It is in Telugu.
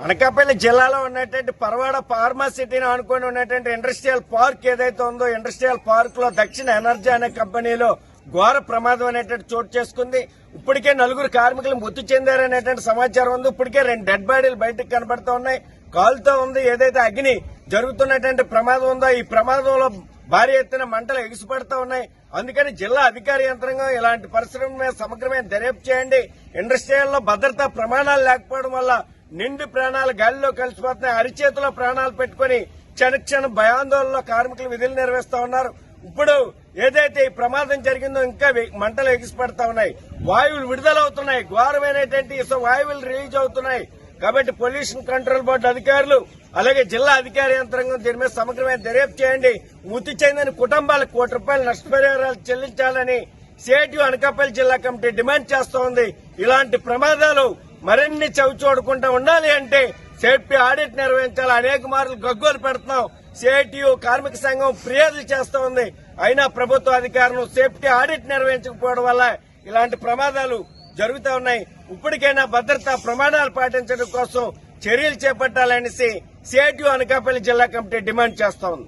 అనకాపల్లి జిల్లాలో ఉన్నటువంటి పరవాడ ఫార్మాసిటీని ఆనుకొని ఉన్నటువంటి ఇండస్ట్రియల్ పార్క్ ఏదైతే ఉందో, ఇండస్ట్రియల్ పార్క్ లో దక్షిణ ఎనర్జీ అనే కంపెనీలో ఘోర ప్రమాదం అనేటువంటి చోటు చేసుకుంది. ఇప్పటికే 4 కార్మికులు మృతి చెందారనేటువంటి సమాచారం ఉంది. ఇప్పటికే 2 డెడ్ బాడీలు బయటకు కనబడుతూ ఉన్నాయి. కాలుతో ఉంది. ఏదైతే అగ్ని జరుగుతున్నటువంటి ప్రమాదం ఉందో, ఈ ప్రమాదంలో భారీ ఎత్తున మంటలు ఎగిసిపడుతూ ఉన్నాయి. అందుకని జిల్లా అధికార యంత్రాంగం ఇలాంటి పరిశ్రమల మీద సమగ్రమైన దర్యాప్తు చేయండి. ఇండస్ట్రియల్లో భద్రతా ప్రమాణాలు లేకపోవడం వల్ల నిండు ప్రాణాలు గాలిలో కలిసిపోతున్నాయి. అరిచేతిలో ప్రాణాలు పెట్టుకుని క్షణక్షణం భయాందోళనలో కార్మికులు విధులు నిర్వహిస్తా ఉన్నారు. ఇప్పుడు ఏదైతే ఈ ప్రమాదం జరిగిందో ఇంకా మంటలు ఎగిసిపడతా ఉన్నాయి. వాయువులు విడుదలవుతున్నాయి. ఘోరమైనటువంటి వాయువులు రిలీజ్ అవుతున్నాయి. కాబట్టి పొల్యూషన్ కంట్రోల్ బోర్డు అధికారులు అలాగే జిల్లా అధికార యంత్రాంగం దీని మీద సమగ్రమైన దర్యాప్తు చేయండి. మృతి చెందిన కుటుంబాలకు ₹1 కోట్ల నష్టపరిహారాలు చెల్లించాలని సిఐటియు అనకాపల్లి జిల్లా కమిటీ డిమాండ్ చేస్తోంది. ఇలాంటి ప్రమాదాలు మరిన్ని చవిచూడకుండా ఉండాలి అంటే సేఫ్టీ ఆడిట్ నిర్వహించాలి. అనేక మార్లు గగ్గోలు పెడుతున్నాం. సిఐటియు కార్మిక సంఘం ఫిర్యాదులు చేస్తూ ఉంది. అయినా ప్రభుత్వ అధికారులు సేఫ్టీ ఆడిట్ నిర్వహించకపోవడం వల్ల ఇలాంటి ప్రమాదాలు జరుగుతూ ఉన్నాయి. ఇప్పటికైనా భద్రతా ప్రమాణాలు పాటించడం కోసం చర్యలు చేపట్టాలనేసి సిఐటియు అనకాపల్లి జిల్లా కమిటీ డిమాండ్ చేస్తోంది.